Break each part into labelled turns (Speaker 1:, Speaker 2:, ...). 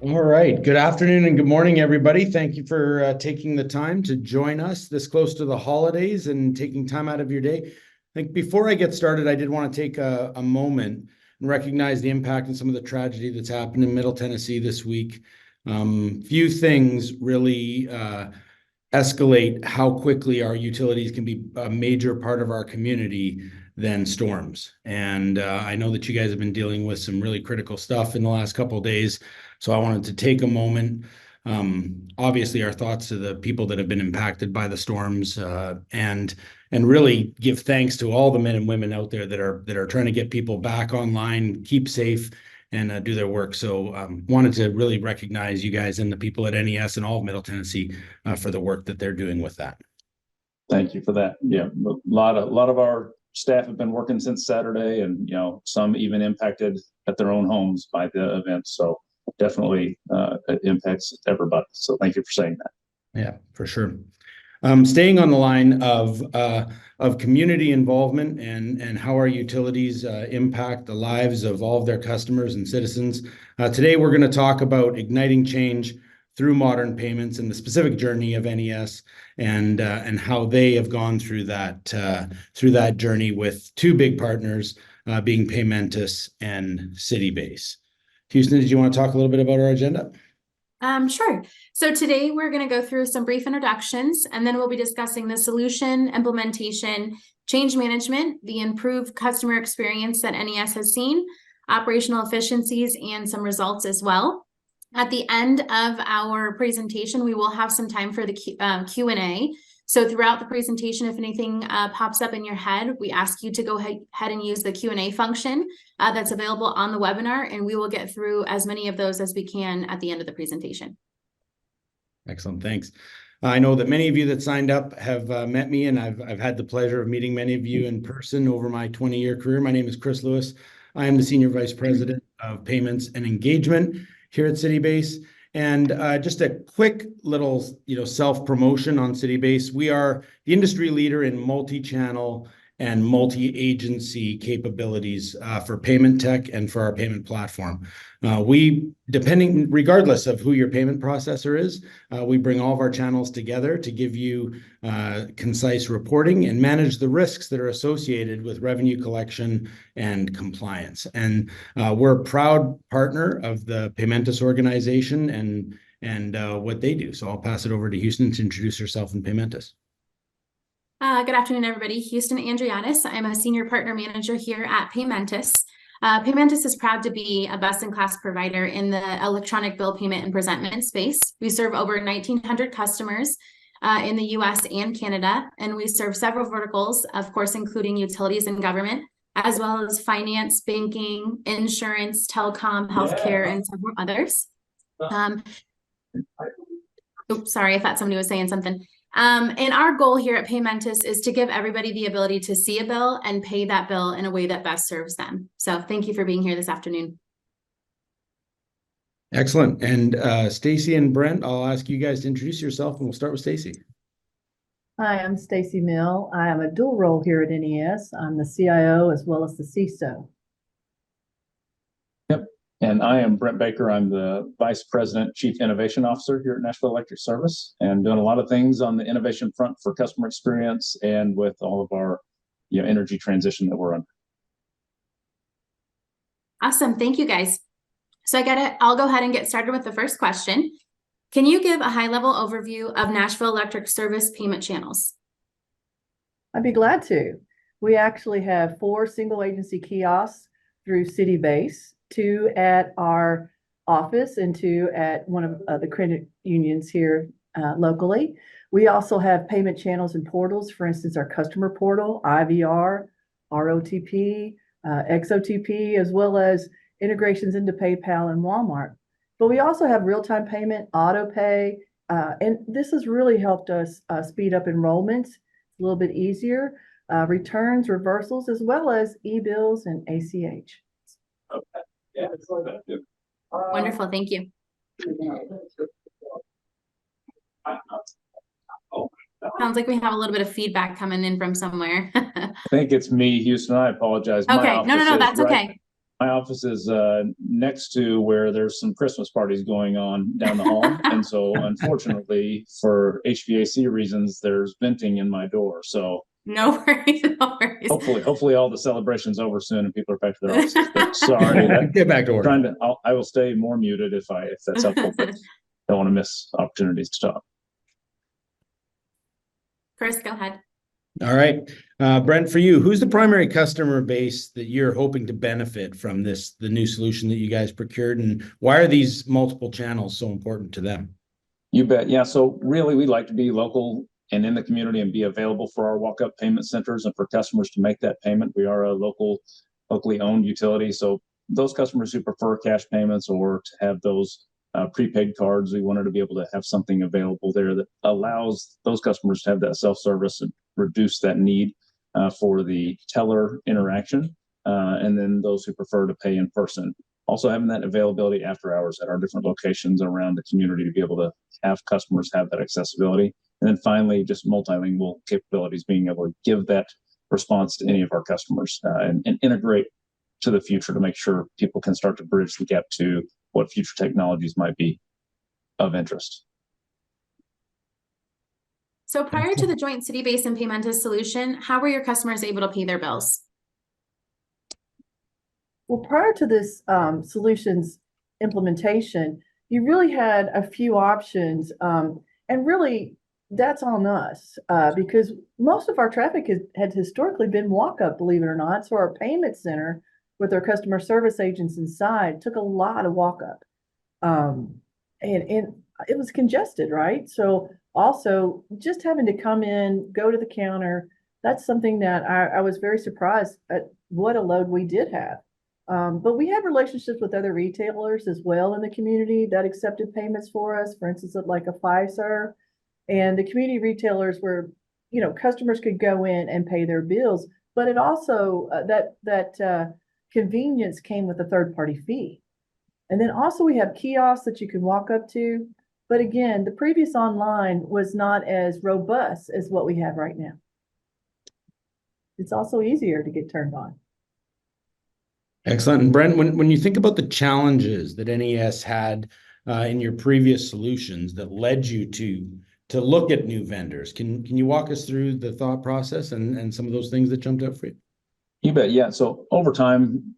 Speaker 1: All right. Good afternoon and good morning, everybody. Thank you for taking the time to join us this close to the holidays and taking time out of your day. I think before I get started, I did want to take a moment and recognize the impact and some of the tragedy that's happened in Middle Tennessee this week. Few things really escalate how quickly our utilities can be a major part of our community than storms. And I know that you guys have been dealing with some really critical stuff in the last couple of days. So I wanted to take a moment. Obviously, our thoughts to the people that have been impacted by the storms, and really give thanks to all the men and women out there that are trying to get people back online, keep safe, and do their work. So wanted to really recognize you guys and the people at NES and all of Middle Tennessee for the work that they're doing with that.
Speaker 2: Thank you for that. Yeah, a lot of our staff have been working since Saturday, and some even impacted at their own homes by the event. So definitely it impacts everybody. So thank you for saying that.
Speaker 1: Yeah, for sure. Staying on the line of community involvement and how our utilities impact the lives of all of their customers and citizens. Today, we're going to talk about igniting change through modern payments and the specific journey of NES and how they have gone through that journey with two big partners, being Paymentus and Citybase. Houston, did you want to talk a little bit about our agenda?
Speaker 3: Sure. So today we're going to go through some brief introductions, and then we'll be discussing the solution, implementation, change management, the improved customer experience that NES has seen, operational efficiencies, and some results as well. At the end of our presentation, we will have some time for the Q&A. So throughout the presentation, if anything pops up in your head, we ask you to go ahead and use the Q&A function that's available on the webinar, and we will get through as many of those as we can at the end of the presentation.
Speaker 1: Excellent, thanks. I know that many of you that signed up have met me, and I've had the pleasure of meeting many of you in person over my 20-year career. My name is Chris Lewis. I am the Senior Vice President of Payments and Engagement here at Citybase. And just a quick little, self-promotion on Citybase. We are the industry leader in multi-channel and multi-agency capabilities for payment tech and for our payment platform. Regardless of who your payment processor is, we bring all of our channels together to give you concise reporting and manage the risks that are associated with revenue collection and compliance. And we're a proud partner of the Paymentus organization and what they do. So I'll pass it over to Houston to introduce herself and Paymentus.
Speaker 3: Good afternoon, everybody. Houston Andrianis. I'm a senior partner manager here at Paymentus. Paymentus is proud to be a best-in-class provider in the electronic bill payment and presentment space. We serve over 1,900 customers in the U.S. and Canada, and we serve several verticals, of course, including utilities and government, as well as finance, banking, insurance, telecom, healthcare, and several others. Oops, sorry, I thought somebody was saying something. And our goal here at Paymentus is to give everybody the ability to see a bill and pay that bill in a way that best serves them. So thank you for being here this afternoon.
Speaker 1: Excellent. And Stacy and Brent, I'll ask you guys to introduce yourself, and we'll start with Stacy.
Speaker 4: Hi, I'm Stacy Mill. I am a dual role here at NES. I'm the CIO as well as the CISO.
Speaker 2: Yep. And I am Brent Baker. I'm the Vice President, Chief Innovation Officer here at Nashville Electric Service, and doing a lot of things on the innovation front for customer experience and with all of our energy transition that we're under.
Speaker 3: Awesome. Thank you, guys. So I'll go ahead and get started with the first question. Can you give a high-level overview of Nashville Electric Service payment channels?
Speaker 4: I'd be glad to. We actually have 4 single agency kiosks through Citybase, 2 at our office and 2 at one of the credit unions here locally. We also have payment channels and portals, for instance, our customer portal, IVR, ROTP, XOTP, as well as integrations into PayPal and Walmart. But we also have real-time payment, auto pay, and this has really helped us speed up enrollments. It's a little bit easier, returns, reversals, as well as e-bills and ACH.
Speaker 2: Okay. Yeah, it's like that too.
Speaker 3: Wonderful. Thank you. Sounds like we have a little bit of feedback coming in from somewhere.
Speaker 2: I think it's me, Houston. I apologize.
Speaker 3: Okay. No, that's okay.
Speaker 2: My office is next to where there's some Christmas parties going on down the hall. And so unfortunately, for HVAC reasons, there's venting in my door. So
Speaker 3: No worries, no worries.
Speaker 2: hopefully all the celebration's over soon and people are back to their offices. But sorry,
Speaker 1: Get back to work.
Speaker 2: I will stay more muted if that's helpful, but don't want to miss opportunities to talk.
Speaker 3: Chris, go ahead.
Speaker 1: All right. Brent, for you, who's the primary customer base that you're hoping to benefit from the new solution that you guys procured, and why are these multiple channels so important to them?
Speaker 2: You bet. Yeah. So really, we like to be local and in the community and be available for our walk-up payment centers and for customers to make that payment. We are a locally owned utility. So those customers who prefer cash payments or to have those prepaid cards, we wanted to be able to have something available there that allows those customers to have that self-service and reduce that need for the teller interaction. And then those who prefer to pay in person. Also having that availability after hours at our different locations around the community to be able to have customers have that accessibility. And then finally, just multilingual capabilities, being able to give that response to any of our customers and integrate to the future to make sure people can start to bridge the gap to what future technologies might be of interest.
Speaker 3: So prior to the joint city-based and Paymentus solution, how were your customers able to pay their bills?
Speaker 4: Well, prior to this solutions implementation, you really had a few options, and really that's on us because most of our traffic had historically been walk-up, believe it or not. So our payment center with our customer service agents inside took a lot of walk-up, and it was congested, right? So also just having to come in, go to the counter, that's something that I was very surprised at what a load we did have. But we have relationships with other retailers as well in the community that accepted payments for us, for instance, like a Pfizer. And the community retailers were, customers could go in and pay their bills, but it also, that convenience came with a third-party fee. And then also we have kiosks that you can walk up to. But again, the previous online was not as robust as what we have right now. It's also easier to get turned on.
Speaker 1: Excellent. And Brent, when you think about the challenges that NES had in your previous solutions that led you to look at new vendors, can you walk us through the thought process and some of those things that jumped out for you?
Speaker 2: You bet. Yeah. So over time,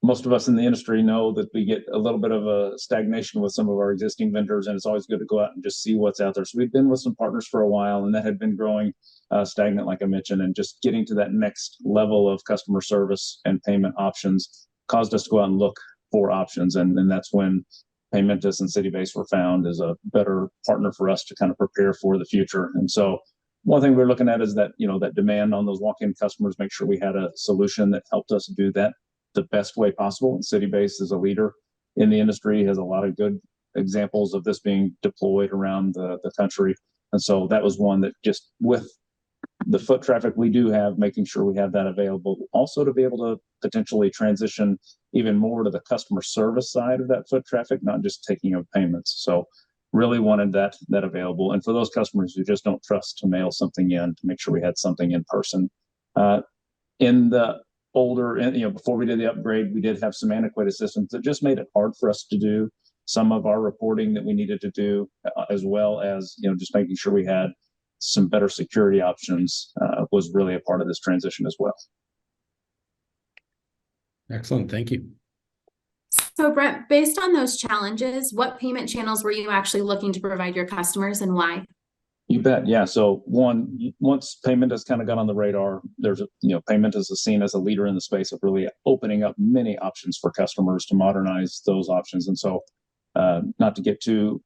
Speaker 2: most of us in the industry know that we get a little bit of a stagnation with some of our existing vendors, and it's always good to go out and just see what's out there. So we've been with some partners for a while, and that had been growing stagnant, like I mentioned, and just getting to that next level of customer service and payment options caused us to go out and look for options. And that's when Paymentus and City-Base were found as a better partner for us to kind of prepare for the future. And so one thing we're looking at is that, that demand on those walk-in customers, make sure we had a solution that helped us do that the best way possible. And City-Base is a leader in the industry, has a lot of good examples of this being deployed around the country. And so that was one that just with the foot traffic we do have, making sure we have that available. Also to be able to potentially transition even more to the customer service side of that foot traffic, not just taking of payments. So really wanted that available. And for those customers who just don't trust to mail something in, to make sure we had something in person. In the older, before we did the upgrade, we did have some antiquated systems that just made it hard for us to do some of our reporting that we needed to do, as well as, just making sure we had some better security options was really a part of this transition as well.
Speaker 1: Excellent. Thank you.
Speaker 3: So Brent, based on those challenges, what payment channels were you actually looking to provide your customers and why?
Speaker 2: You bet. Yeah. So once Paymentus kind of got on the radar, there's, Paymentus is seen as a leader in the space of really opening up many options for customers to modernize those options. And so not to get too,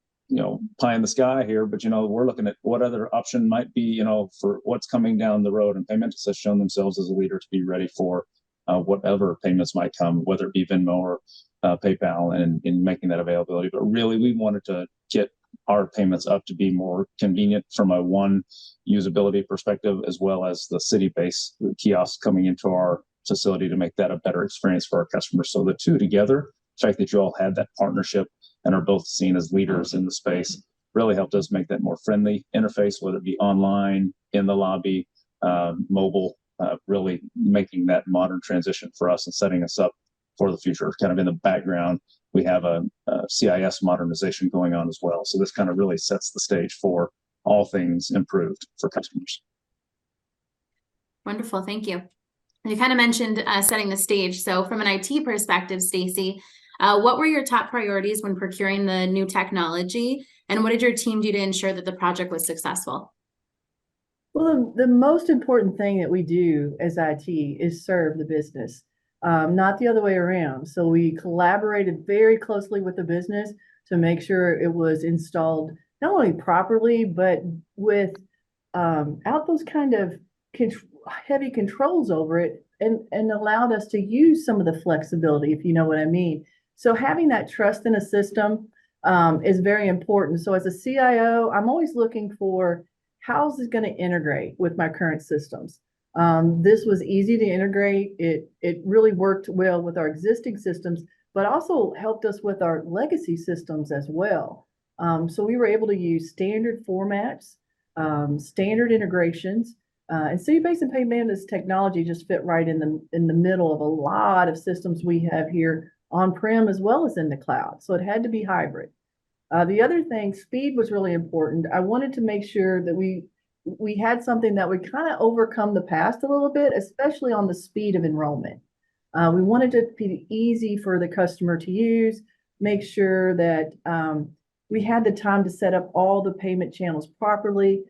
Speaker 2: pie in the sky here, but, we're looking at what other option might be, for what's coming down the road. And Paymentus has shown themselves as a leader to be ready for whatever payments might come, whether it be Venmo or PayPal, and in making that availability. But really, we wanted to get our payments up to be more convenient from a one usability perspective, as well as the City-Base kiosks coming into our facility to make that a better experience for our customers. So the two together, the fact that you all had that partnership and are both seen as leaders in the space, really helped us make that more friendly interface, whether it be online, in the lobby, mobile, really making that modern transition for us and setting us up for the future. Kind of in the background, we have a CIS modernization going on as well. So this kind of really sets the stage for all things improved for customers.
Speaker 3: Wonderful, thank you. You kind of mentioned setting the stage. So from an IT perspective, Stacy, what were your top priorities when procuring the new technology? And what did your team do to ensure that the project was successful?
Speaker 4: Well, the most important thing that we do as IT is serve the business, not the other way around. So we collaborated very closely with the business to make sure it was installed not only properly, but with out those kind of heavy controls over it, and allowed us to use some of the flexibility, if you know what I mean. So having that trust in a system is very important. So as a CIO, I'm always looking for how's it going to integrate with my current systems. This was easy to integrate. It really worked well with our existing systems, but also helped us with our legacy systems as well. So we were able to use standard formats, standard integrations, and city-based and payment technology just fit right in the middle of a lot of systems we have here on-prem as well as in the cloud. So it had to be hybrid. The other thing, speed was really important. I wanted to make sure that we had something that would kind of overcome the past a little bit, especially on the speed of enrollment. We wanted it to be easy for the customer to use, make sure that we had the time to set up all the payment channels properly,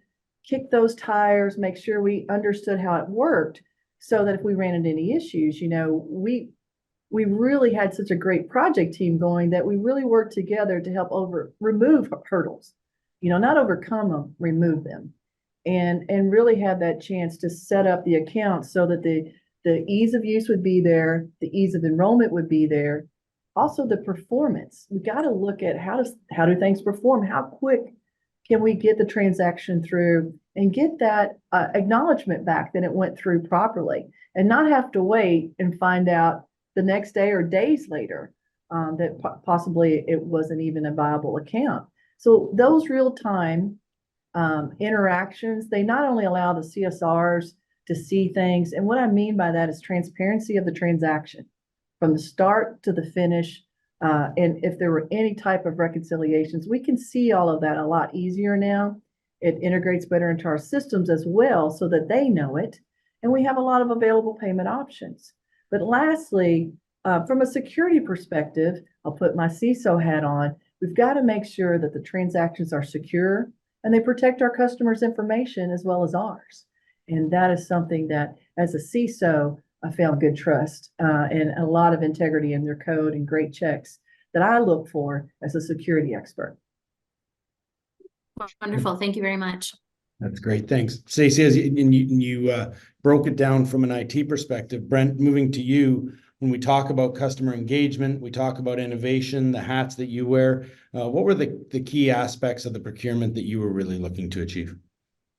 Speaker 4: kick those tires, make sure we understood how it worked, so that if we ran into any issues, we really had such a great project team going that we really worked together to help remove hurdles, not overcome them, remove them, and really have that chance to set up the account so that the ease of use would be there, the ease of enrollment would be there. Also the performance. We got to look at how do things perform? How quick can we get the transaction through and get that acknowledgement back that it went through properly, and not have to wait and find out the next day or days later that possibly it wasn't even a viable account. So those real-time interactions, they not only allow the CSRs to see things, and what I mean by that is transparency of the transaction from the start to the finish. And if there were any type of reconciliations, we can see all of that a lot easier now. It integrates better into our systems as well so that they know it. And we have a lot of available payment options. But lastly, from a security perspective, I'll put my CISO hat on. We've got to make sure that the transactions are secure and they protect our customers' information as well as ours. And that is something that, as a CISO, I found good trust and a lot of integrity in their code and great checks that I look for as a security expert.
Speaker 3: Wonderful. Thank you very much.
Speaker 1: That's great. Thanks. Stacy, as you broke it down from an IT perspective, Brent, moving to you, when we talk about customer engagement, we talk about innovation, the hats that you wear, what were the key aspects of the procurement that you were really looking to achieve?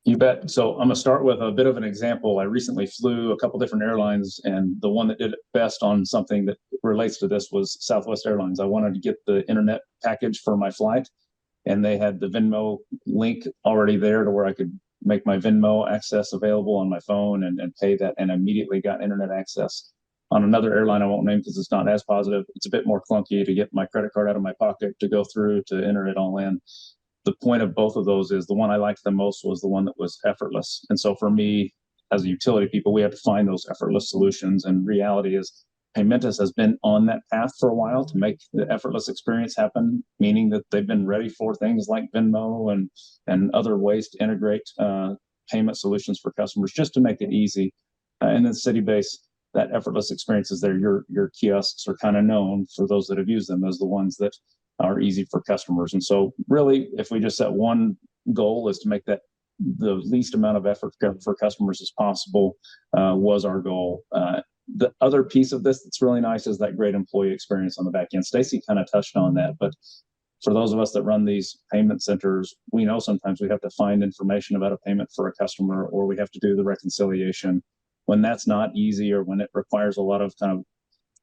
Speaker 2: You bet. So I'm going to start with a bit of an example. I recently flew a couple different airlines, and the one that did it best on something that relates to this was Southwest Airlines. I wanted to get the internet package for my flight, and they had the Venmo link already there to where I could make my Venmo access available on my phone and pay that, and immediately got internet access. On another airline I won't name because it's not as positive, it's a bit more clunky to get my credit card out of my pocket to go through to enter it all in. The point of both of those is the one I liked the most was the one that was effortless. And so for me, as a utility people, we have to find those effortless solutions. And reality is Paymentus has been on that path for a while to make the effortless experience happen, meaning that they've been ready for things like Venmo and other ways to integrate payment solutions for customers just to make it easy. And then City-based, that effortless experience is there. Your kiosks are kind of known for those that have used them as the ones that are easy for customers. And so really, if we just set one goal is to make that the least amount of effort for customers as possible was our goal. The other piece of this that's really nice is that great employee experience on the back end. Stacy kind of touched on that, but for those of us that run these payment centers, we know sometimes we have to find information about a payment for a customer, or we have to do the reconciliation. When that's not easy, or when it requires a lot of kind of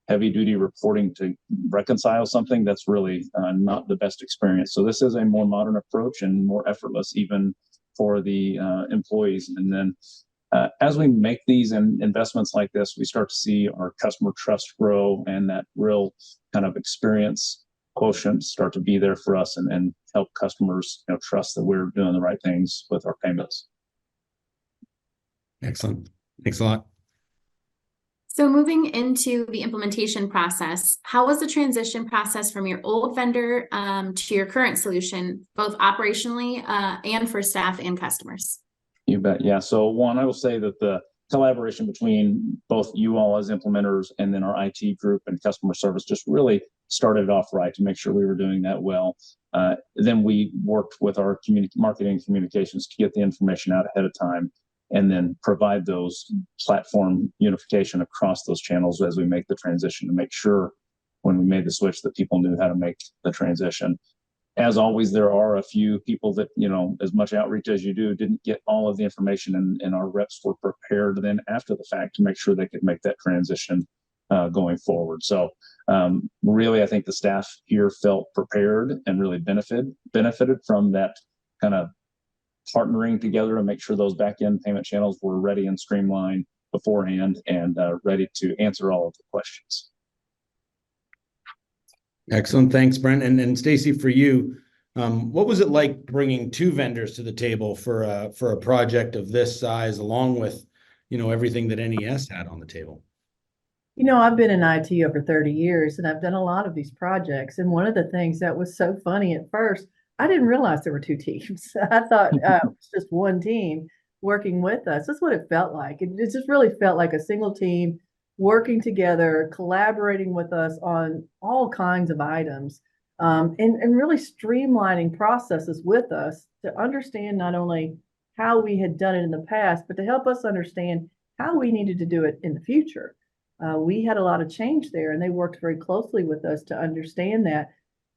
Speaker 2: heavy duty reporting to reconcile something, that's really not the best experience. So this is a more modern approach and more effortless even for the employees. And then As we make these investments like this, we start to see our customer trust grow, and that real kind of experience quotient start to be there for us, and help customers, trust that we're doing the right things with our payments.
Speaker 1: Excellent. Thanks a lot.
Speaker 3: So moving into the implementation process, how was the transition process from your old vendor to your current solution, both operationally and for staff and customers?
Speaker 2: You bet. Yeah. So one, I will say that the collaboration between both you all as implementers and then our IT group and customer service just really started off right to make sure we were doing that well. Then we worked with our marketing communications to get the information out ahead of time, and then provide those platform unification across those channels as we make the transition, to make sure when we made the switch that people knew how to make the transition. As always, there are a few people that, as much outreach as you do, didn't get all of the information, and our reps were prepared then after the fact to make sure they could make that transition going forward. So really, I think the staff here felt prepared and really benefited from that kind of partnering together to make sure those back-end payment channels were ready and streamlined beforehand, and ready to answer all of the questions.
Speaker 1: Excellent. Thanks, Brent. And Stacy, for you, what was it like bringing two vendors to the table for a project of this size, along with, everything that NES had on the table?
Speaker 4: I've been in IT over 30 years, and I've done a lot of these projects. And one of the things that was so funny at first, I didn't realize there were two teams. I thought it was just one team working with us. That's what it felt like. It just really felt like a single team working together, collaborating with us on all kinds of items, and really streamlining processes with us to understand not only how we had done it in the past, but to help us understand how we needed to do it in the future. We had a lot of change there, and they worked very closely with us to understand that.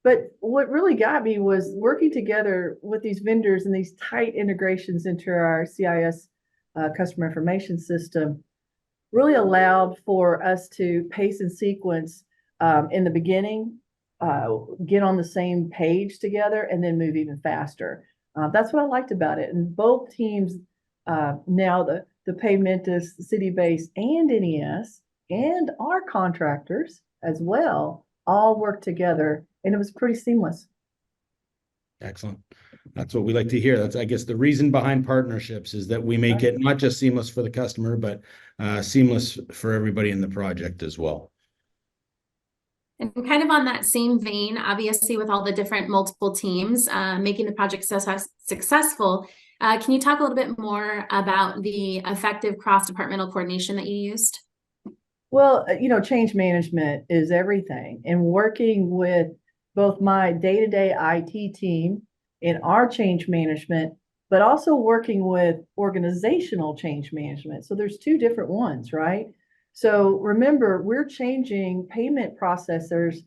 Speaker 4: But what really got me was working together with these vendors and these tight integrations into our CIS customer information system really allowed for us to pace and sequence in the beginning, get on the same page together, and then move even faster. That's what I liked about it. And both teams, now the Paymentus, City Base, and NES, and our contractors as well, all work together, and it was pretty seamless.
Speaker 1: Excellent. That's what we like to hear. That's, I guess, the reason behind partnerships is that we make it not just seamless for the customer, but seamless for everybody in the project as well.
Speaker 3: And kind of on that same vein, obviously, with all the different multiple teams making the project successful, can you talk a little bit more about the effective cross-departmental coordination that you used?
Speaker 4: Well, change management is everything. And working with both my day-to-day IT team in our change management, but also working with organizational change management. So there's two different ones, right? So remember, we're changing payment processors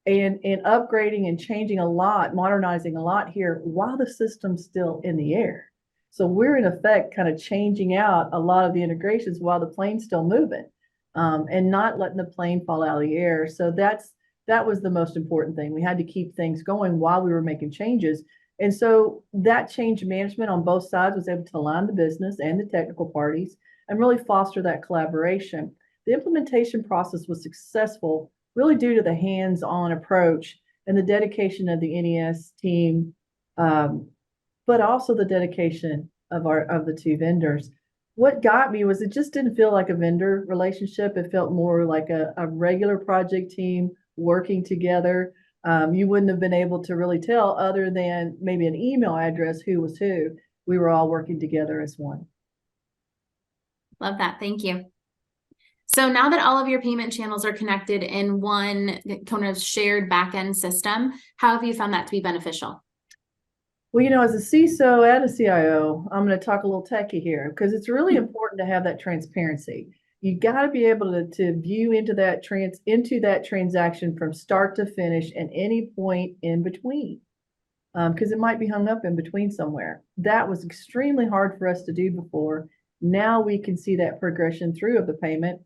Speaker 4: and upgrading and changing a lot, modernizing a lot here while the system's still in the air. So we're in effect kind of changing out a lot of the integrations while the plane's still moving. And not letting the plane fall out of the air. So that was the most important thing. We had to keep things going while we were making changes. And so that change management on both sides was able to align the business and the technical parties and really foster that collaboration. The implementation process was successful really due to the hands-on approach and the dedication of the NES team, but also the dedication of the two vendors. What got me was it just didn't feel like a vendor relationship. It felt more like a regular project team working together. You wouldn't have been able to really tell, other than maybe an email address, who was who. We were all working together as one.
Speaker 3: Love that. Thank you. So now that all of your payment channels are connected in one kind of shared backend system, how have you found that to be beneficial?
Speaker 4: Well, as a CISO and a CIO, I'm going to talk a little techie here because it's really important to have that transparency. You got to be able to view into that transaction from start to finish and any point in between, because it might be hung up in between somewhere. That was extremely hard for us to do before. Now we can see that progression through of the payment.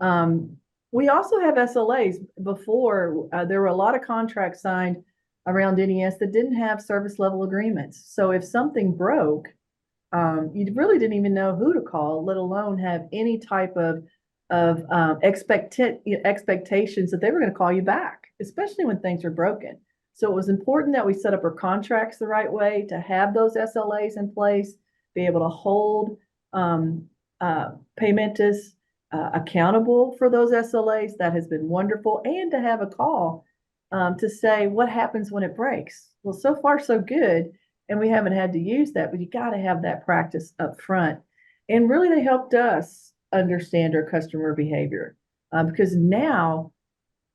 Speaker 4: We also have SLAs. Before, there were a lot of contracts signed around NES that didn't have service level agreements. So if something broke, you really didn't even know who to call, let alone have any type of expectations that they were going to call you back, especially when things are broken. So it was important that we set up our contracts the right way, to have those SLAs in place, be able to hold Paymentus accountable for those SLAs. That has been wonderful. And to have a call to say what happens when it breaks. Well, so far so good. And we haven't had to use that, but you got to have that practice up front. And really, they helped us understand our customer behavior because now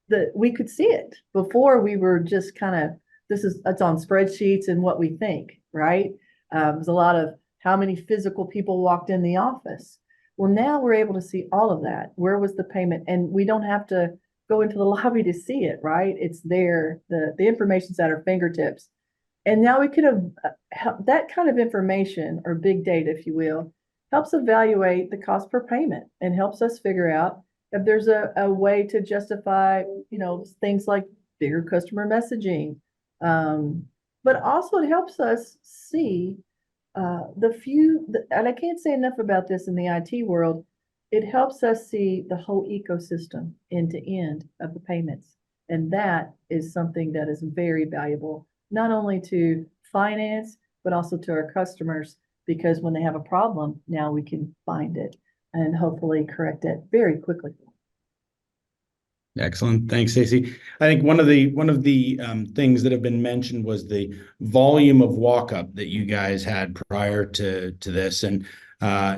Speaker 4: that we could see it. Before, we were just kind of, it's on spreadsheets and what we think, right? There's a lot of how many physical people walked in the office. Well, now we're able to see all of that. Where was the payment? And we don't have to go into the lobby to see it, right? It's there. The information's at our fingertips. And now we could have that kind of information, or big data, if you will, helps evaluate the cost per payment and helps us figure out if there's a way to justify, things like bigger customer messaging. But also it helps us see and I can't say enough about this in the IT world, it helps us see the whole ecosystem end to end of the payments. And that is something that is very valuable, not only to finance, but also to our customers, because when they have a problem, now we can find it and hopefully correct it very quickly.
Speaker 1: Excellent. Thanks, Stacy. I think one of the things that have been mentioned was the volume of walk-up that you guys had prior to this. And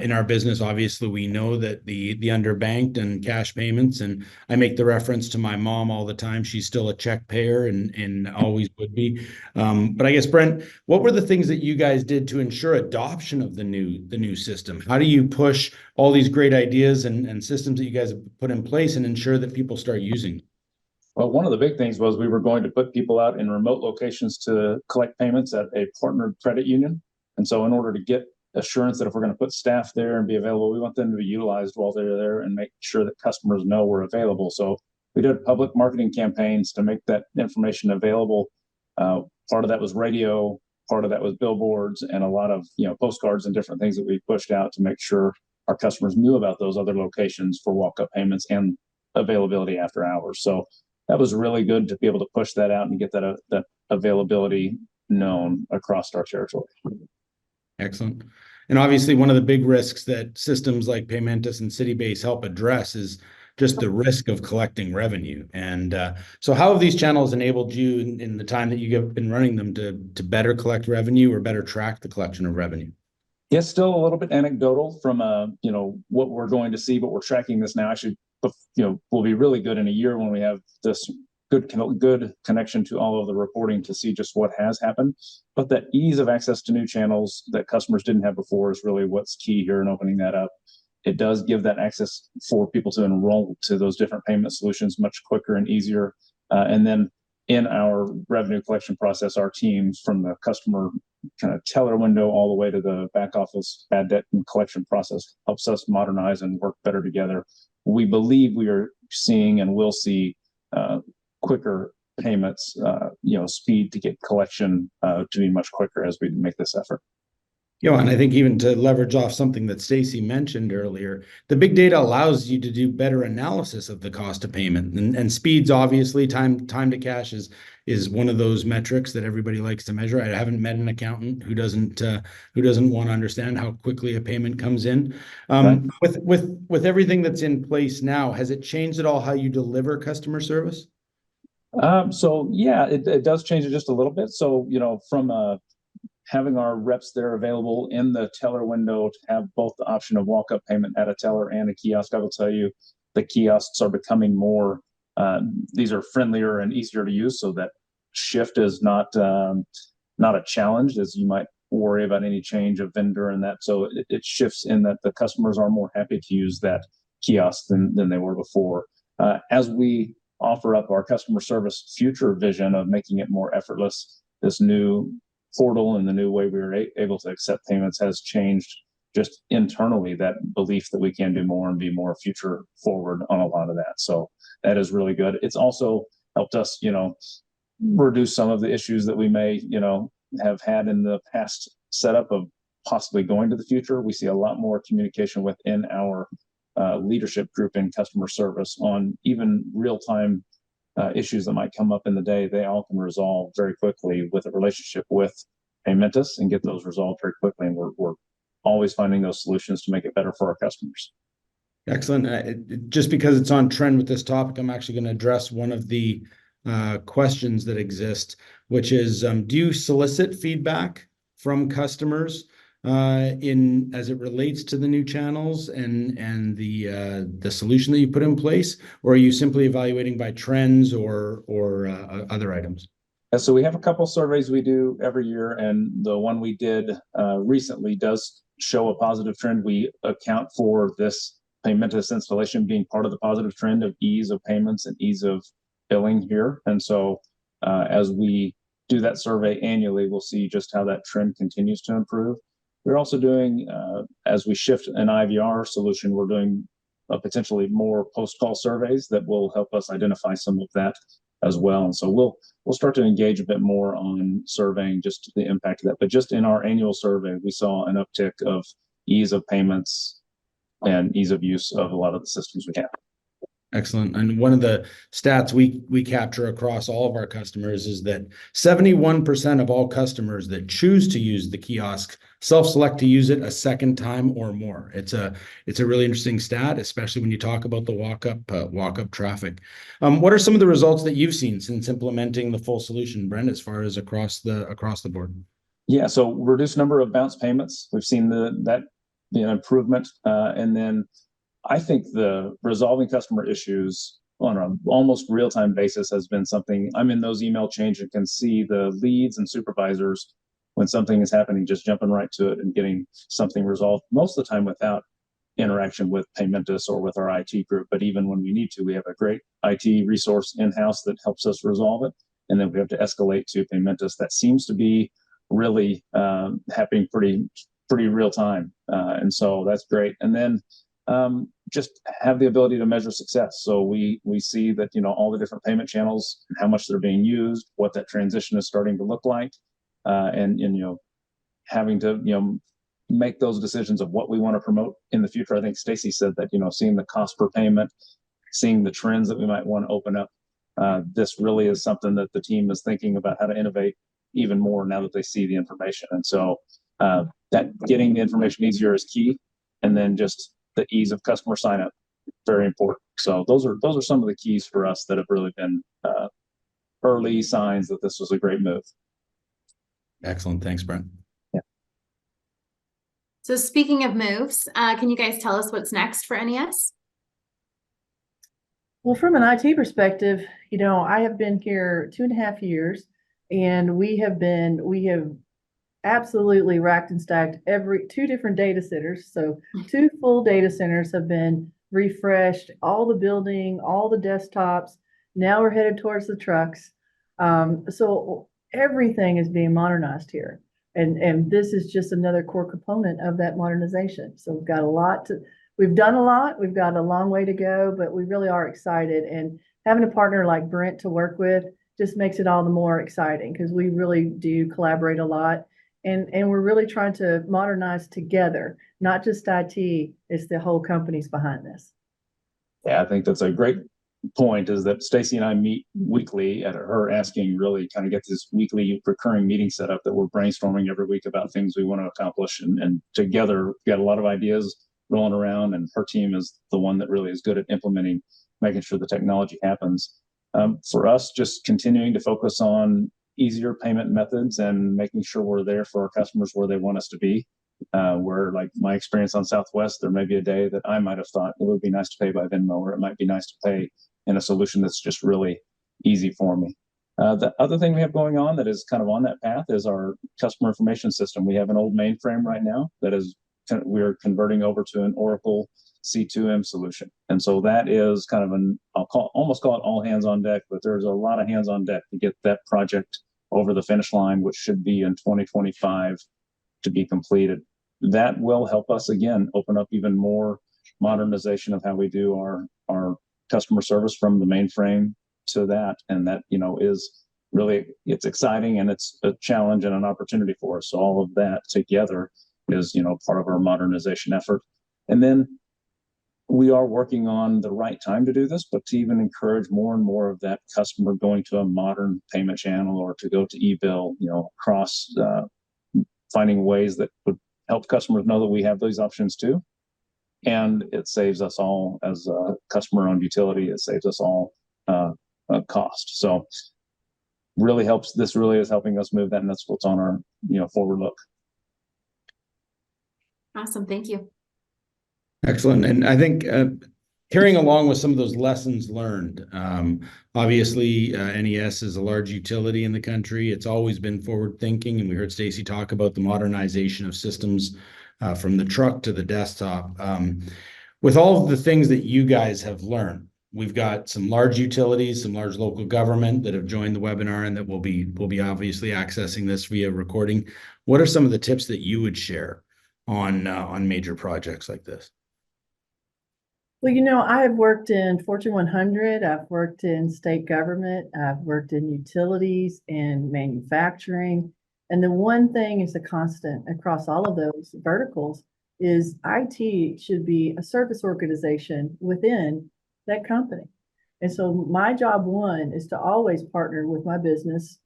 Speaker 1: in our business, obviously, we know that the underbanked and cash payments, and I make the reference to my mom all the time. She's still a check payer and always would be. But I guess, Brent, what were the things that you guys did to ensure adoption of the new system? How do you push all these great ideas and systems that you guys have put in place and ensure that people start using?
Speaker 2: Well, one of the big things was we were going to put people out in remote locations to collect payments at a partnered credit union. And so in order to get assurance that if we're going to put staff there and be available, we want them to be utilized while they're there and make sure that customers know we're available. So we did public marketing campaigns to make that information available. Part of that was radio, part of that was billboards, and a lot of postcards and different things that we pushed out to make sure our customers knew about those other locations for walk-up payments and availability after hours. So that was really good to be able to push that out and get that availability known across our territory.
Speaker 1: Excellent. And obviously, one of the big risks that systems like Paymentus and Citybase help address is just the risk of collecting revenue. And so how have these channels enabled you in the time that you have been running them to better collect revenue or better track the collection of revenue?
Speaker 2: Yes, still a little bit anecdotal from what we're going to see, but we're tracking this now. Actually, we'll be really good in a year when we have this good connection to all of the reporting to see just what has happened. But that ease of access to new channels that customers didn't have before is really what's key here in opening that up. It does give that access for people to enroll to those different payment solutions much quicker and easier. And then in our revenue collection process, our teams from the customer kind of teller window all the way to the back office bad debt and collection process helps us modernize and work better together. We believe we are seeing and will see quicker payments, speed to get collection to be much quicker as we make this effort.
Speaker 1: And I think even to leverage off something that Stacy mentioned earlier, the big data allows you to do better analysis of the cost of payment, and speeds, obviously, time to cash is one of those metrics that everybody likes to measure. I haven't met an accountant who doesn't want to understand how quickly a payment comes in.
Speaker 2: Right.
Speaker 1: With everything that's in place now, has it changed at all how you deliver customer service?
Speaker 2: So yeah, it does change it just a little bit. So from having our reps there available in the teller window to have both the option of walk-up payment at a teller and a kiosk, I will tell you the kiosks are becoming more, these are friendlier and easier to use, so that shift is not a challenge as you might worry about any change of vendor and that. So it shifts in that the customers are more happy to use that kiosk than they were before. As we offer up our customer service future vision of making it more effortless, this new portal and the new way we were able to accept payments has changed just internally that belief that we can do more and be more future forward on a lot of that. So that is really good. It's also helped us, reduce some of the issues that we may, have had in the past setup of possibly going to the future. We see a lot more communication within our leadership group in customer service on even real-time issues that might come up in the day. They all can resolve very quickly with a relationship with Paymentus and get those resolved very quickly. And we're always finding those solutions to make it better for our customers.
Speaker 1: Excellent. Just because it's on trend with this topic, I'm actually going to address one of the questions that exist, which is, do you solicit feedback from customers in as it relates to the new channels and the solution that you put in place, or are you simply evaluating by trends or other items?
Speaker 2: So we have a couple surveys we do every year, and the one we did recently does show a positive trend. We account for this Paymentus installation being part of the positive trend of ease of payments and ease of billing here. And so as we do that survey annually, we'll see just how that trend continues to improve. We're also doing, as we shift an IVR solution, we're doing potentially more post-call surveys that will help us identify some of that as well. And so we'll start to engage a bit more on surveying just the impact of that. But just in our annual survey, we saw an uptick of ease of payments and ease of use of a lot of the systems we have.
Speaker 1: Excellent. And one of the stats we capture across all of our customers is that 71% of all customers that choose to use the kiosk self-select to use it a second time or more. It's a really interesting stat, especially when you talk about the walk-up traffic. What are some of the results that you've seen since implementing the full solution, Brent, as far as across the board?
Speaker 2: Yeah, so reduced number of bounce payments. We've seen the improvement, and then I think the resolving customer issues on an almost real-time basis has been something. I'm in those email chains and can see the leads and supervisors when something is happening, just jumping right to it and getting something resolved, most of the time without interaction with Paymentus or with our IT group. But even when we need to, we have a great IT resource in-house that helps us resolve it. And then we have to escalate to Paymentus. That seems to be really happening pretty real time. And so that's great. And then just have the ability to measure success. So we see that, all the different payment channels, how much they're being used, what that transition is starting to look like, and having to, make those decisions of what we want to promote in the future. I think Stacy said that, seeing the cost per payment, seeing the trends that we might want to open up. This really is something that the team is thinking about how to innovate even more now that they see the information. And so that getting the information easier is key. And then just the ease of customer sign up, very important. So those are some of the keys for us that have really been early signs that this was a great move.
Speaker 1: Excellent. Thanks, Brent.
Speaker 2: Yeah.
Speaker 3: So speaking of moves, can you guys tell us what's next for NES?
Speaker 4: Well, from an IT perspective, I have been here 2.5 years, and we have absolutely racked and stacked two different data centers. So 2 full data centers have been refreshed, all the building, all the desktops. Now we're headed towards the trucks. So everything is being modernized here. And this is just another core component of that modernization. So we've done a lot, we've got a long way to go, but we really are excited. And having a partner like Brent to work with just makes it all the more exciting, because we really do collaborate a lot. And we're really trying to modernize together, not just IT, it's the whole company's behind this.
Speaker 2: Yeah, I think that's a great point, is that Stacy and I meet weekly at her asking, really kind of get this weekly recurring meeting set up that we're brainstorming every week about things we want to accomplish. And together we've got a lot of ideas rolling around, and her team is the one that really is good at implementing, making sure the technology happens. For us, just continuing to focus on easier payment methods and making sure we're there for our customers where they want us to be. Where, like my experience on Southwest, there may be a day that I might have thought it would be nice to pay by Venmo, or it might be nice to pay in a solution that's just really easy for me. The other thing we have going on that is kind of on that path is our customer information system. We have an old mainframe right now that we're converting over to an Oracle C2M solution. And so that is kind of almost call it all hands on deck, but there's a lot of hands on deck to get that project over the finish line, which should be in 2025 to be completed. That will help us, again, open up even more modernization of how we do our customer service from the mainframe to that. And that, is really, it's exciting, and it's a challenge and an opportunity for us. So all of that together is, part of our modernization effort. And then we are working on the right time to do this, but to even encourage more and more of that customer going to a modern payment channel or to go to e-bill, finding ways that would help customers know that we have those options too. And it saves us all as a customer-owned utility. It saves us all cost. So really helps. This really is helping us move that, and that's what's on our forward look.
Speaker 3: Awesome, thank you.
Speaker 1: Excellent. And I think carrying along with some of those lessons learned, obviously NES is a large utility in the country. It's always been forward thinking, and we heard Stacy talk about the modernization of systems from the truck to the desktop. With all of the things that you guys have learned, we've got some large utilities, some large local government that have joined the webinar and that will be obviously accessing this via recording. What are some of the tips that you would share on major projects like this?
Speaker 4: Well, I have worked in Fortune 100. I've worked in state government. I've worked in utilities and manufacturing. And the one thing is a constant across all of those verticals is IT should be a service organization within that company. And so my job one is to always partner with my business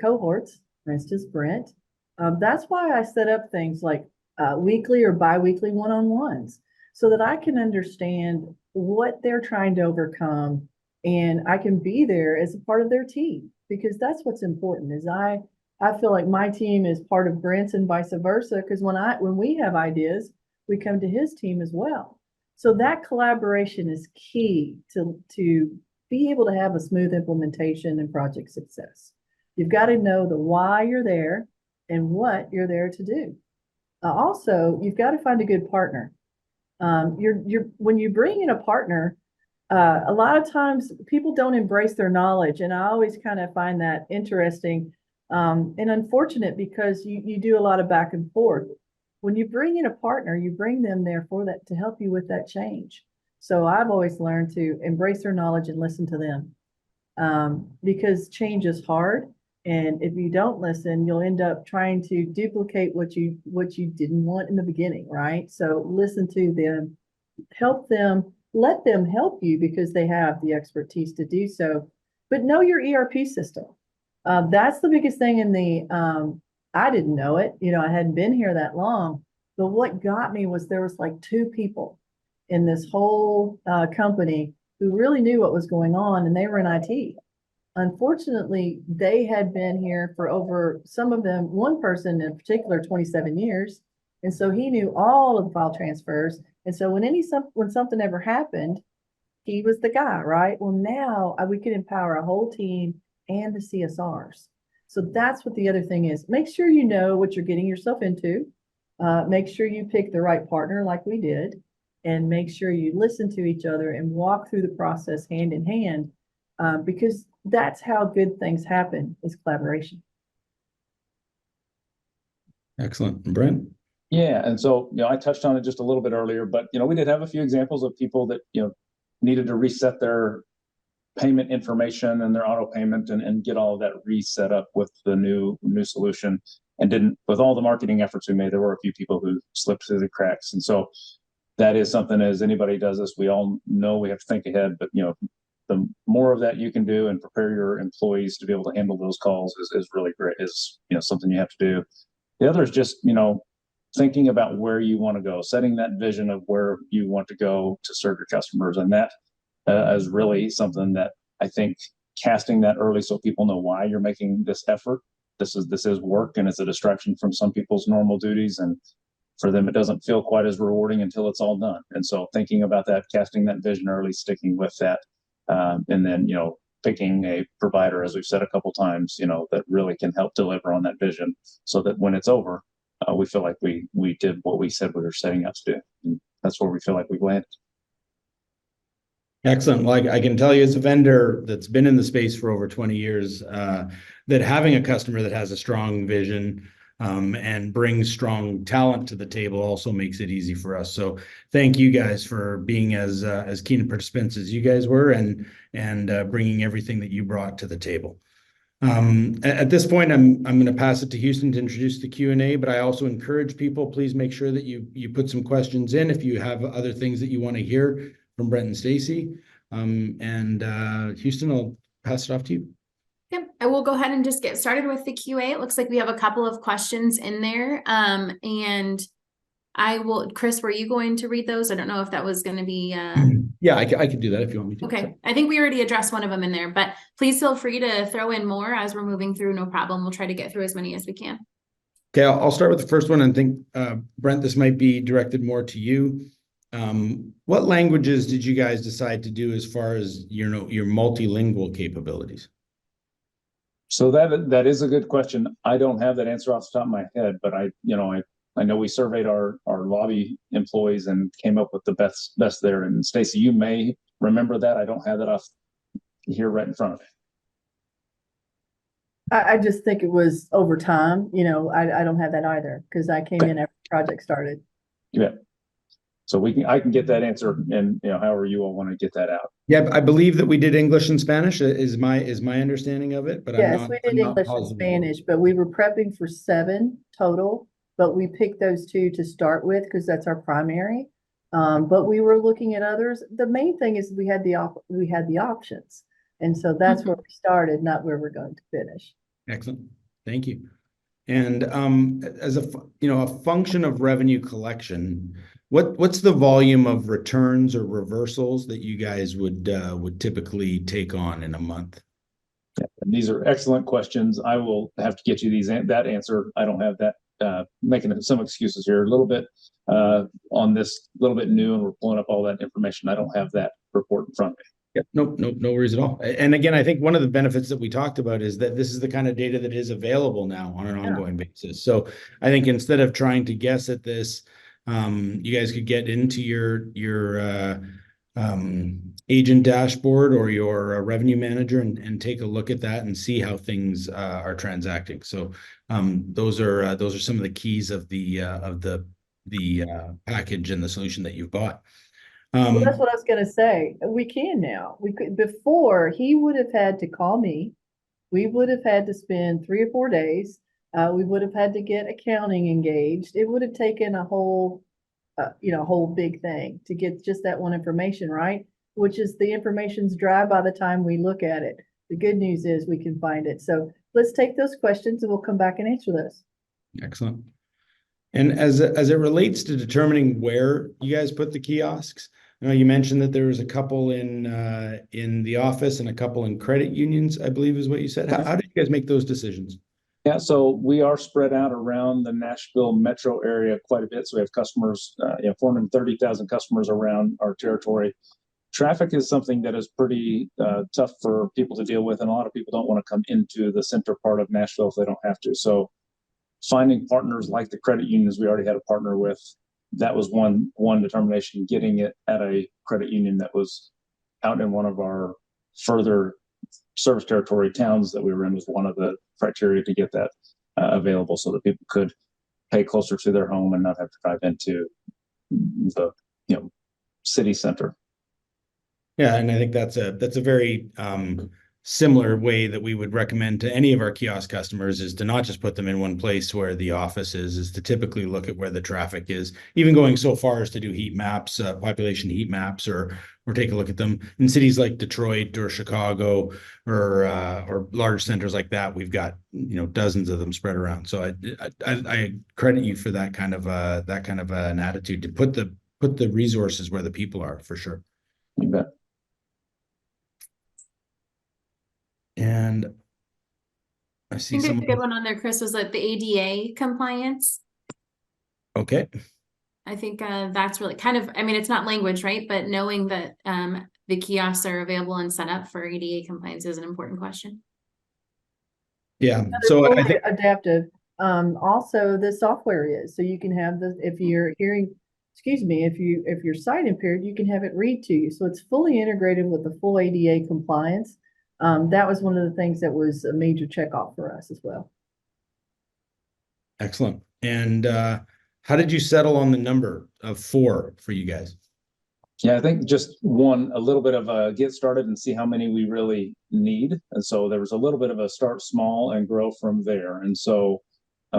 Speaker 4: cohorts, for instance, Brent. That's why I set up things like weekly or biweekly one-on-ones so that I can understand what they're trying to overcome and I can be there as a part of their team, because that's what's important. Is I feel like my team is part of Brent's and vice versa, because when we have ideas, we come to his team as well. So that collaboration is key to be able to have a smooth implementation and project success. You've got to know the why you're there and what you're there to do. Also, you've got to find a good partner. When you bring in a partner, a lot of times people don't embrace their knowledge, and I always kind of find that interesting and unfortunate, because you do a lot of back and forth. When you bring in a partner, you bring them there for that, to help you with that change. So I've always learned to embrace their knowledge and listen to them, because change is hard. And if you don't listen, you'll end up trying to duplicate what you didn't want in the beginning, right? So listen to them, help them, let them help you because they have the expertise to do so. But know your ERP system. That's the biggest thing in the, I didn't know it, I hadn't been here that long, but what got me was there was like 2 people in this whole company who really knew what was going on, and they were in IT. Unfortunately, they had been here for over, some of them, one person in particular, 27 years. And so he knew all of the file transfers. And so when something ever happened, he was the guy, right? Well, now we can empower a whole team and the CSRs. So that's what the other thing is. Make sure you know what you're getting yourself into. Make sure you pick the right partner like we did, and make sure you listen to each other and walk through the process hand in hand, because that's how good things happen, is collaboration.
Speaker 1: Excellent. Brent?
Speaker 2: Yeah, and so I touched on it just a little bit earlier, but we did have a few examples of people that needed to reset their payment information and their auto payment and get all of that reset up with the new solution, and didn't. With all the marketing efforts we made, there were a few people who slipped through the cracks, and so that is something, as anybody does this, we all know we have to think ahead, but the more of that you can do and prepare your employees to be able to handle those calls is really great, is something you have to do. The other is just thinking about where you want to go, setting that vision of where you want to go to serve your customers, and that is really something that I think casting that early so people know why you're making this effort. This is work, and it's a distraction from some people's normal duties, and for them it doesn't feel quite as rewarding until it's all done. And so thinking about that, casting that vision early, sticking with that, and then picking a provider, as we've said a couple times, that really can help deliver on that vision, so that when it's over, we feel like we did what we said we were setting out to do. And that's where we feel like we've landed.
Speaker 1: Excellent. Well, I can tell you, as a vendor that's been in the space for over 20 years, that having a customer that has a strong vision and brings strong talent to the table also makes it easy for us. So thank you guys for being as keen participants as you guys were, and bringing everything that you brought to the table. At this point, I'm going to pass it to Houston to introduce the Q&A, but I also encourage people, please make sure that you put some questions in if you have other things that you want to hear from Brent and Stacy. Houston, I'll pass it off to you.
Speaker 3: Yep, I will go ahead and just get started with the QA. It looks like we have a couple of questions in there. And I will, Chris, were you going to read those? I don't know if that was going to be,
Speaker 1: Yeah, I could do that if you want me to.
Speaker 3: okay.
Speaker 1: Sure.
Speaker 3: I think we already addressed one of them in there, but please feel free to throw in more as we're moving through. No problem. We'll try to get through as many as we can.
Speaker 1: Okay, I'll start with the first one and think, Brent, this might be directed more to you. What languages did you guys decide to do as far as, your multilingual capabilities?
Speaker 2: So that is a good question. I don't have that answer off the top of my head, but I know we surveyed our lobby employees and came up with the best there. And Stacy, you may remember that. I don't have that off here right in front of me.
Speaker 4: I just think it was over time, I don't have that either because I came in after the project started.
Speaker 2: Yeah. So I can get that answer, and however you all want to get that out.
Speaker 1: Yeah, I believe that we did English and Spanish is my understanding of it, but
Speaker 4: Yes, we did English and Spanish, but we were prepping for 7 total, but we picked those 2 to start with because that's our primary. But we were looking at others. The main thing is we had the options, and so that's where we started, not where we're going to finish.
Speaker 1: Excellent, thank you. And as a function of revenue collection, what's the volume of returns or reversals that you guys would typically take on in a month?
Speaker 2: Yeah, and these are excellent questions. I will have to get you that answer. I don't have that. Making some excuses here a little bit on this, a little bit new, and we're pulling up all that information. I don't have that report in front of me.
Speaker 1: Yep. No worries at all. And again, I think one of the benefits that we talked about is that this is the kind of data that is available now on an ongoing basis. So I think instead of trying to guess at this, you guys could get into your agent dashboard or your revenue manager and take a look at that and see how things are transacting. So those are some of the keys of the package and the solution that you've bought.
Speaker 4: Well, that's what I was going to say. We can now. We could before. He would have had to call me. We would have had to spend 3 or 4 days. We would have had to get accounting engaged. It would have taken a whole big thing to get just that one information right. Which is the information's dry by the time we look at it. The good news is we can find it. So let's take those questions and we'll come back and answer those.
Speaker 1: Excellent. And as it relates to determining where you guys put the kiosks, you mentioned that there was a couple in the office and a couple in credit unions, I believe is what you said. How did you guys make those decisions?
Speaker 2: Yeah, so we are spread out around the Nashville metro area quite a bit. So we have customers, 430,000 customers around our territory. Traffic is something that is pretty tough for people to deal with, and a lot of people don't want to come into the center part of Nashville if they don't have to. So finding partners like the credit unions we already had a partner with, that was one determination. Getting it at a credit union that was out in one of our further service territory towns that we were in was one of the criteria to get that available so that people could pay closer to their home and not have to drive into the city center.
Speaker 1: Yeah, and I think that's a very similar way that we would recommend to any of our kiosk customers is to not just put them in one place where the office is to typically look at where the traffic is, even going so far as to do heat maps, population heat maps, or take a look at them in cities like Detroit or Chicago or large centers like that. We've got dozens of them spread around. So I credit you for that kind of an attitude to put the resources where the people are, for sure.
Speaker 2: You bet.
Speaker 1: And I see
Speaker 3: I think
Speaker 1: some
Speaker 3: a good one on there, Chris, was like the ADA compliance.
Speaker 1: Okay.
Speaker 3: I think that's really kind of, it's not language, right? But knowing that the kiosks are available and set up for ADA compliance is an important question.
Speaker 1: Yeah. So I think
Speaker 4: adaptive. Also the software is, so you can have if you're hearing, if you're sight impaired, you can have it read to you. So it's fully integrated with the full ADA compliance. That was one of the things that was a major checkoff for us as well.
Speaker 1: Excellent. And how did you settle on the number of 4 for you guys?
Speaker 2: Yeah, I think just one, a little bit of a get started and see how many we really need. And so there was a little bit of a start small and grow from there. And so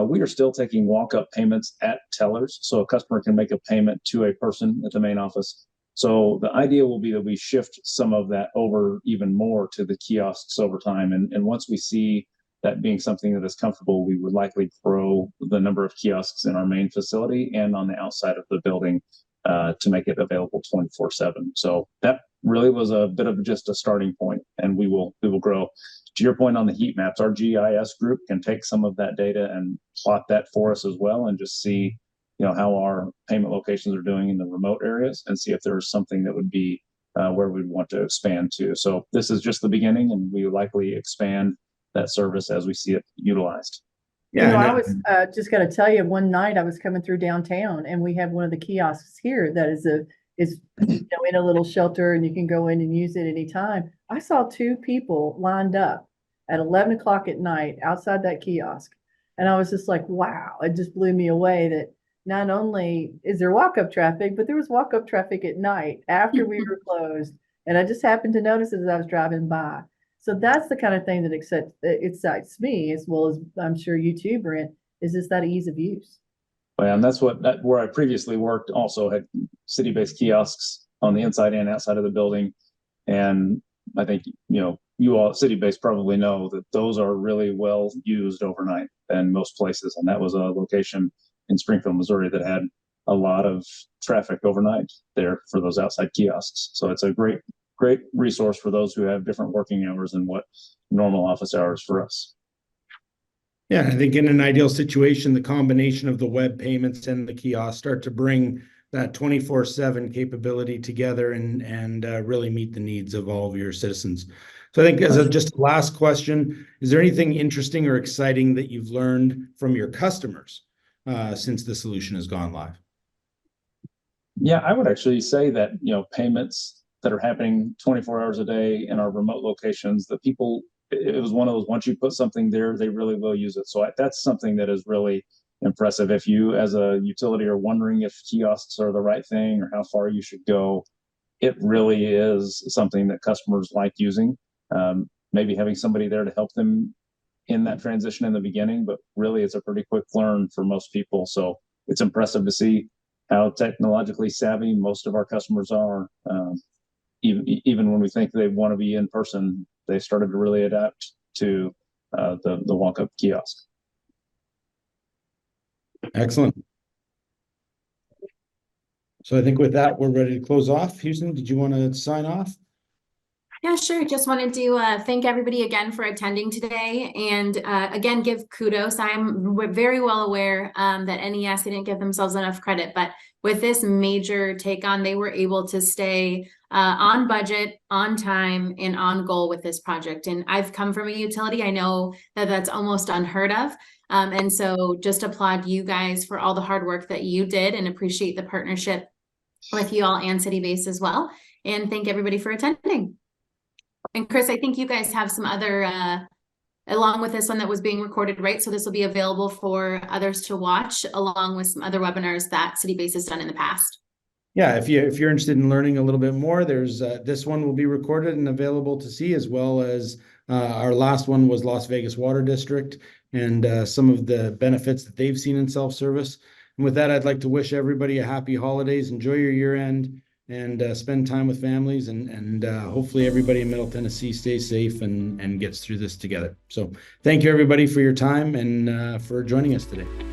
Speaker 2: we are still taking walk-up payments at tellers. So a customer can make a payment to a person at the main office. So the idea will be that we shift some of that over even more to the kiosks over time. And once we see that being something that is comfortable, we would likely grow the number of kiosks in our main facility and on the outside of the building to make it available 24/7. So that really was a bit of just a starting point, and we will grow. To your point on the heat maps, our GIS group can take some of that data and plot that for us as well, and just see, how our payment locations are doing in the remote areas, and see if there's something that would be where we'd want to expand to. So this is just the beginning, and we will likely expand that service as we see it utilized.
Speaker 1: Yeah,
Speaker 4: I was just going to tell you, one night I was coming through downtown, and we have one of the kiosks here that is in a little shelter, and you can go in and use it anytime. I saw two people lined up at 11 o'clock at night outside that kiosk, and I was just like, wow! It just blew me away that not only is there walk-up traffic, but there was walk-up traffic at night after we were closed, and I just happened to notice it as I was driving by. So that's the kind of thing that excites me, as well as I'm sure you too, Brent, is just that ease of use.
Speaker 2: Well, and that's where I previously worked, also had city-based kiosks on the inside and outside of the building. And I think, you all city-based probably know that those are really well used overnight in most places. And that was a location in Springfield, Missouri that had a lot of traffic overnight there for those outside kiosks. So it's a great resource for those who have different working hours than what normal office hours for us.
Speaker 1: Yeah, I think in an ideal situation, the combination of the web payments and the kiosk start to bring that 24/7 capability together and really meet the needs of all of your citizens. So I think just a last question, is there anything interesting or exciting that you've learned from your customers since the solution has gone live?
Speaker 2: Yeah, I would actually say that, payments that are happening 24 hours a day in our remote locations, that people, it was one of those, once you put something there, they really will use it. So that's something that is really impressive. If you as a utility are wondering if kiosks are the right thing or how far you should go, it really is something that customers like using. Maybe having somebody there to help them in that transition in the beginning, but really it's a pretty quick learn for most people. So it's impressive to see how technologically savvy most of our customers are. Even when we think they want to be in person, they started to really adapt to the walk-up kiosk.
Speaker 1: Excellent. So I think with that, we're ready to close off. Houston, did you want to sign off?
Speaker 3: Yeah, sure. Just wanted to thank everybody again for attending today, and again, give kudos. I'm very well aware that NES didn't give themselves enough credit, but with this major take on, they were able to stay on budget, on time, and on goal with this project. And I've come from a utility. I know that that's almost unheard of. And so just applaud you guys for all the hard work that you did, and appreciate the partnership with you all and City Base as well. And thank everybody for attending. And Chris, I think you guys have some other, along with this one that was being recorded, right? So this will be available for others to watch, along with some other webinars that City Base has done in the past.
Speaker 1: Yeah, if you're interested in learning a little bit more, there's this one will be recorded and available to see, as well as our last one was Las Vegas Water District and some of the benefits that they've seen in self-service. And with that, I'd like to wish everybody a happy holidays. Enjoy your year end, and spend time with families, and hopefully everybody in Middle Tennessee stays safe and gets through this together. So thank you everybody for your time and for joining us today.